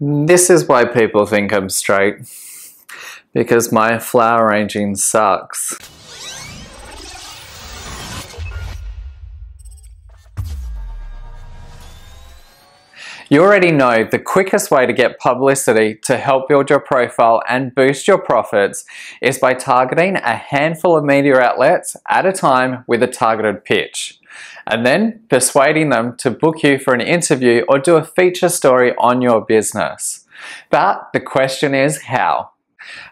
This is why people think I'm straight, because my flower arranging sucks. You already know the quickest way to get publicity to help build your profile and boost your profits is by targeting a handful of media outlets at a time with a targeted pitch, and then persuading them to book you for an interview or do a feature story on your business. But the question is how?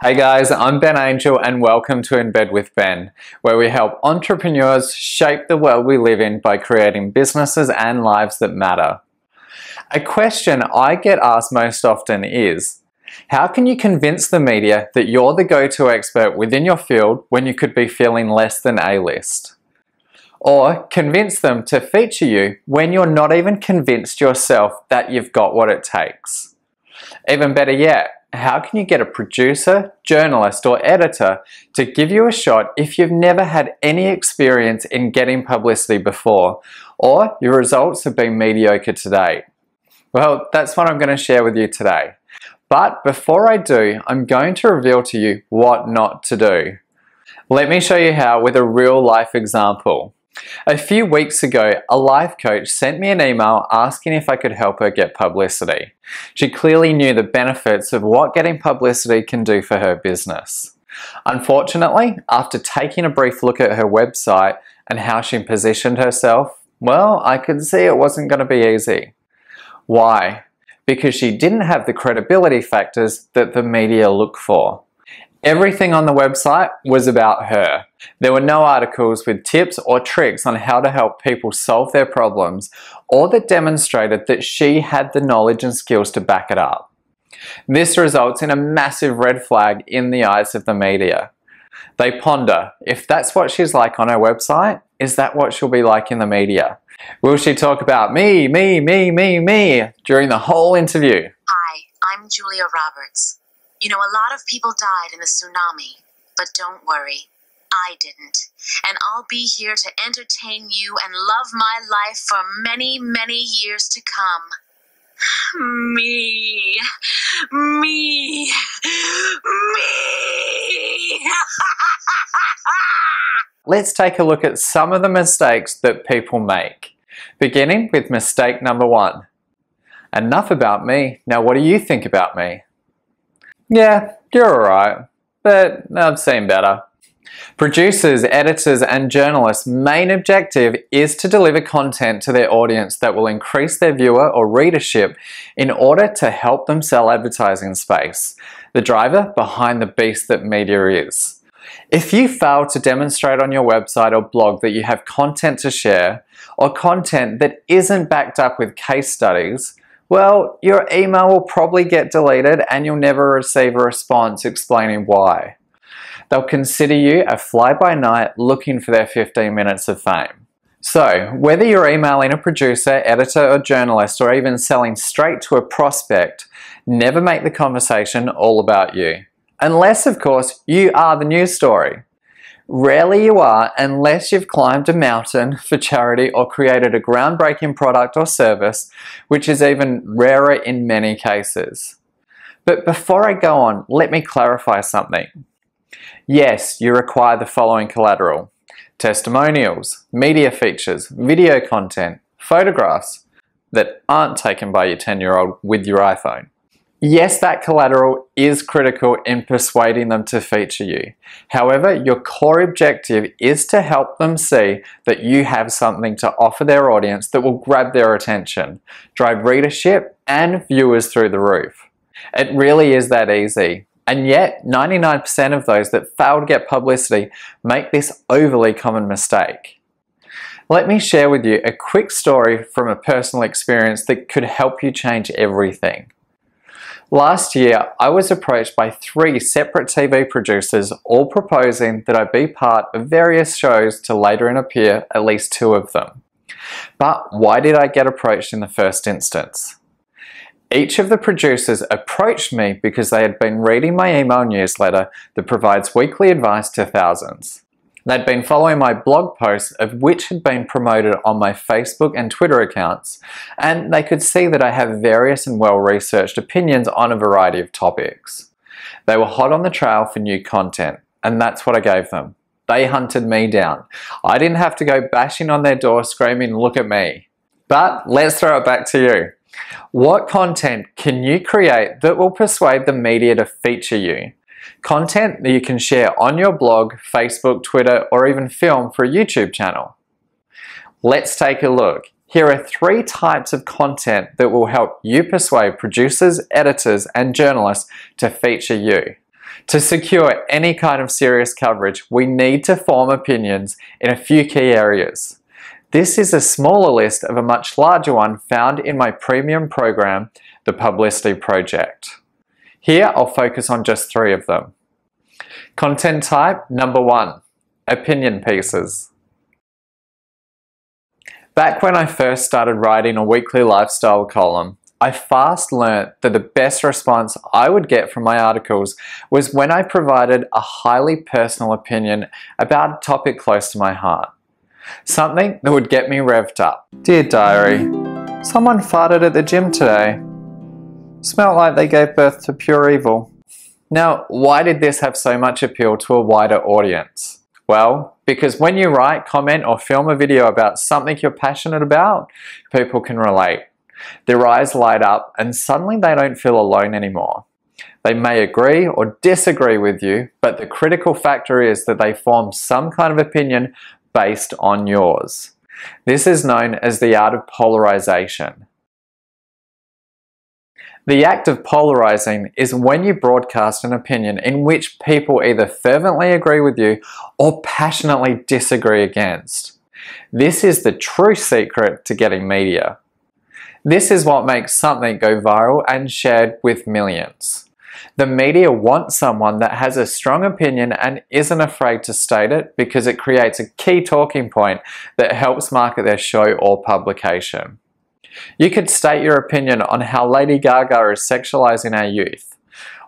Hey guys, I'm Ben Angel and welcome to In Bed with Ben, where we help entrepreneurs shape the world we live in by creating businesses and lives that matter. A question I get asked most often is, how can you convince the media that you're the go-to expert within your field when you could be feeling less than A-list? Or convince them to feature you when you're not even convinced yourself that you've got what it takes? Even better yet, how can you get a producer, journalist, or editor to give you a shot if you've never had any experience in getting publicity before, or your results have been mediocre to date? Well, that's what I'm going to share with you today. But before I do, I'm going to reveal to you what not to do. Let me show you how with a real life example. A few weeks ago, a life coach sent me an email asking if I could help her get publicity. She clearly knew the benefits of what getting publicity can do for her business. Unfortunately, after taking a brief look at her website and how she positioned herself, well, I could see it wasn't going to be easy. Why? Because she didn't have the credibility factors that the media look for. Everything on the website was about her. There were no articles with tips or tricks on how to help people solve their problems, or that demonstrated that she had the knowledge and skills to back it up. This results in a massive red flag in the eyes of the media. They ponder, if that's what she's like on her website, is that what she'll be like in the media? Will she talk about me during the whole interview? Hi, I'm Julia Roberts. You know, a lot of people died in the tsunami, but don't worry, I didn't. And I'll be here to entertain you and love my life for many, many years to come. Me. Let's take a look at some of the mistakes that people make. Beginning with mistake number 1. Enough about me. Now what do you think about me? Yeah, you're alright, but I've seen better. Producers, editors, and journalists' main objective is to deliver content to their audience that will increase their viewer or readership in order to help them sell advertising space, the driver behind the beast that media is. If you fail to demonstrate on your website or blog that you have content to share, or content that isn't backed up with case studies, well, your email will probably get deleted and you'll never receive a response explaining why. They'll consider you a fly-by-night looking for their 15 minutes of fame. So, whether you're emailing a producer, editor, or journalist, or even selling straight to a prospect, never make the conversation all about you. Unless, of course, you are the news story. Rarely you are unless you've climbed a mountain for charity or created a groundbreaking product or service, which is even rarer in many cases. But before I go on, let me clarify something. Yes, you require the following collateral: testimonials, media features, video content, photographs that aren't taken by your 10-year-old with your iPhone. Yes, that collateral is critical in persuading them to feature you. However, your core objective is to help them see that you have something to offer their audience that will grab their attention, drive readership and viewers through the roof. It really is that easy. And yet, 99% of those that fail to get publicity make this overly common mistake. Let me share with you a quick story from a personal experience that could help you change everything. Last year, I was approached by 3 separate TV producers, all proposing that I be part of various shows to later on appear at least 2 of them. But why did I get approached in the first instance? Each of the producers approached me because they had been reading my email newsletter that provides weekly advice to thousands. They'd been following my blog posts, of which had been promoted on my Facebook and Twitter accounts, and they could see that I have various and well-researched opinions on a variety of topics. They were hot on the trail for new content, and that's what I gave them. They hunted me down. I didn't have to go bashing on their door screaming, "Look at me." But let's throw it back to you. What content can you create that will persuade the media to feature you? Content that you can share on your blog, Facebook, Twitter, or even film for a YouTube channel. Let's take a look. Here are 3 types of content that will help you persuade producers, editors, and journalists to feature you. To secure any kind of serious coverage, we need to form opinions in a few key areas. This is a smaller list of a much larger one found in my premium program, The Publicity Project. Here I'll focus on just 3 of them. Content type number 1, opinion pieces. Back when I first started writing a weekly lifestyle column, I fast learnt that the best response I would get from my articles was when I provided a highly personal opinion about a topic close to my heart. Something that would get me revved up. Dear diary, someone farted at the gym today. Smelled like they gave birth to pure evil. Now, why did this have so much appeal to a wider audience? Well, because when you write, comment, or film a video about something you're passionate about, people can relate. Their eyes light up and suddenly they don't feel alone anymore. They may agree or disagree with you, but the critical factor is that they form some kind of opinion based on yours. This is known as the art of polarization. The act of polarizing is when you broadcast an opinion in which people either fervently agree with you or passionately disagree against. This is the true secret to getting media. This is what makes something go viral and shared with millions. The media wants someone that has a strong opinion and isn't afraid to state it because it creates a key talking point that helps market their show or publication. You could state your opinion on how Lady Gaga is sexualizing our youth,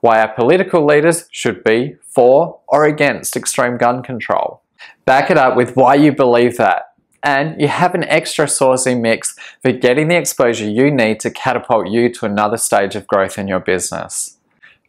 why our political leaders should be for or against extreme gun control. Back it up with why you believe that, and you have an extra saucy mix for getting the exposure you need to catapult you to another stage of growth in your business.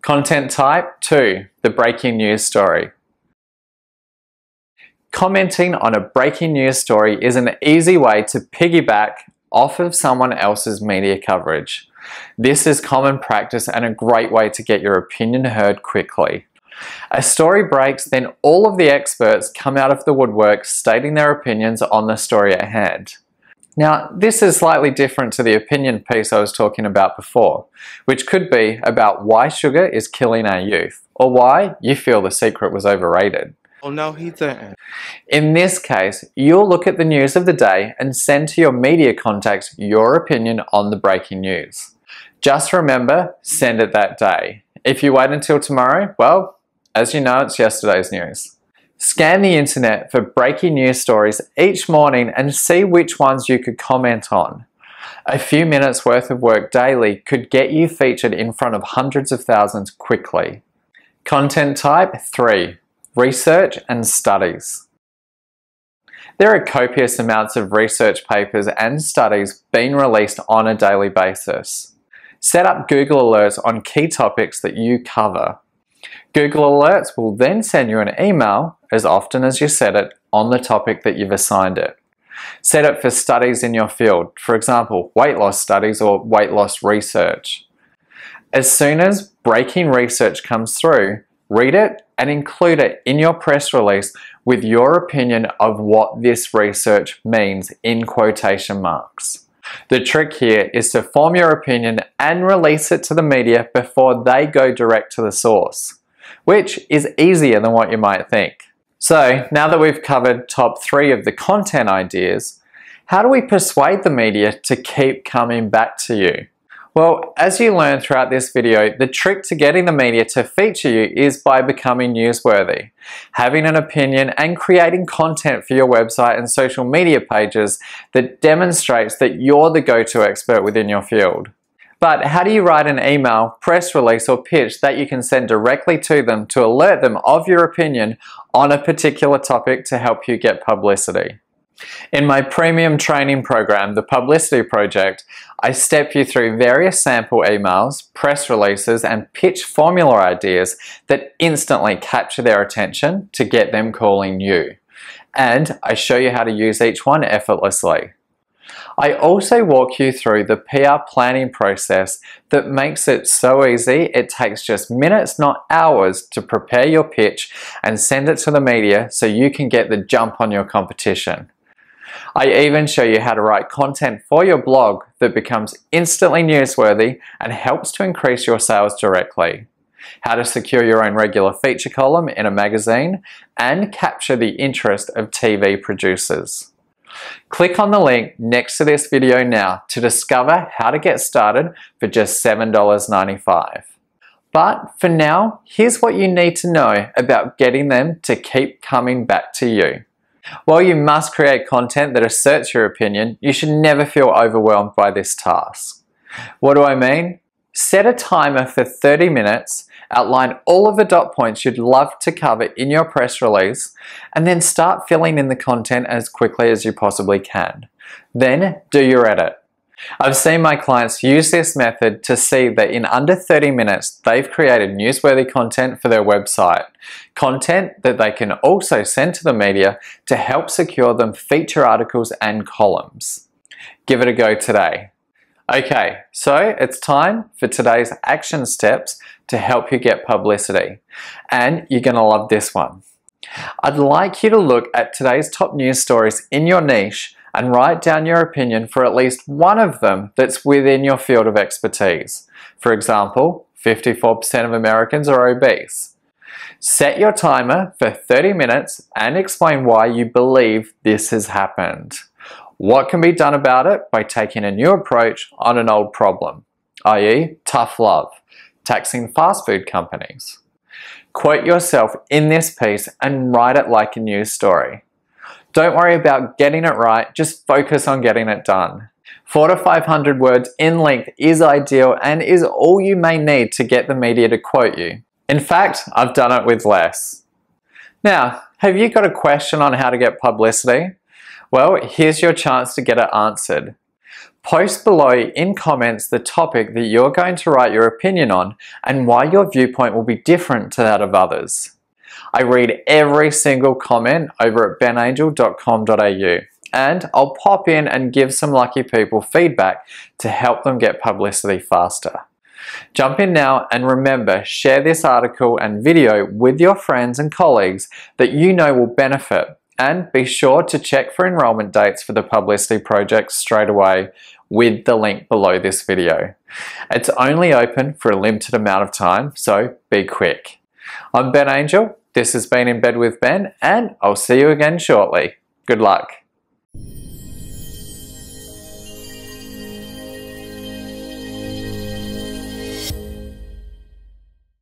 Content type 2, the breaking news story. Commenting on a breaking news story is an easy way to piggyback off of someone else's media coverage. This is common practice and a great way to get your opinion heard quickly. A story breaks, then all of the experts come out of the woodwork stating their opinions on the story at hand. Now, this is slightly different to the opinion piece I was talking about before, which could be about why sugar is killing our youth, or why you feel The Secret was overrated. Oh no, he didn't. In this case, you'll look at the news of the day and send to your media contacts your opinion on the breaking news. Just remember, send it that day. If you wait until tomorrow, well, as you know, it's yesterday's news. Scan the internet for breaking news stories each morning and see which ones you could comment on. A few minutes worth of work daily could get you featured in front of hundreds of thousands quickly. Content type 3. Research and studies. There are copious amounts of research papers and studies being released on a daily basis. Set up Google Alerts on key topics that you cover. Google Alerts will then send you an email as often as you set it on the topic that you've assigned it. Set it for studies in your field, for example, weight loss studies or weight loss research. As soon as breaking research comes through, read it and include it in your press release with your opinion of what this research means in quotation marks. The trick here is to form your opinion and release it to the media before they go direct to the source, which is easier than what you might think. So now that we've covered top 3 of the content ideas, how do we persuade the media to keep coming back to you? Well, as you learn throughout this video, the trick to getting the media to feature you is by becoming newsworthy, having an opinion and creating content for your website and social media pages that demonstrates that you're the go-to expert within your field. But how do you write an email, press release, or pitch that you can send directly to them to alert them of your opinion on a particular topic to help you get publicity? In my premium training program, The Publicity Project, I step you through various sample emails, press releases, and pitch formula ideas that instantly capture their attention to get them calling you. And I show you how to use each one effortlessly. I also walk you through the PR planning process that makes it so easy it takes just minutes, not hours, to prepare your pitch and send it to the media so you can get the jump on your competition. I even show you how to write content for your blog that becomes instantly newsworthy and helps to increase your sales directly, how to secure your own regular feature column in a magazine, and capture the interest of TV producers. Click on the link next to this video now to discover how to get started for just $7.95. But for now, here's what you need to know about getting them to keep coming back to you. While you must create content that asserts your opinion, you should never feel overwhelmed by this task. What do I mean? Set a timer for 30 minutes, outline all of the dot points you'd love to cover in your press release, and then start filling in the content as quickly as you possibly can. Then do your edit. I've seen my clients use this method to see that in under 30 minutes, they've created newsworthy content for their website. Content that they can also send to the media to help secure them feature articles and columns. Give it a go today. Okay, so it's time for today's action steps to help you get publicity. And you're gonna love this one. I'd like you to look at today's top news stories in your niche and write down your opinion for at least one of them that's within your field of expertise. For example, 54% of Americans are obese. Set your timer for 30 minutes and explain why you believe this has happened. What can be done about it by taking a new approach on an old problem, i.e. tough love, taxing fast food companies. Quote yourself in this piece and write it like a news story. Don't worry about getting it right, just focus on getting it done. 400 to 500 words in length is ideal and is all you may need to get the media to quote you. In fact, I've done it with less. Now, have you got a question on how to get publicity? Well, here's your chance to get it answered. Post below in comments the topic that you're going to write your opinion on and why your viewpoint will be different to that of others. I read every single comment over at benangel.com.au and I'll pop in and give some lucky people feedback to help them get publicity faster. Jump in now and remember, share this article and video with your friends and colleagues that you know will benefit, and be sure to check for enrollment dates for the Publicity Project straight away with the link below this video. It's only open for a limited amount of time, so be quick. I'm Ben Angel. This has been In Bed with Ben, and I'll see you again shortly. Good luck.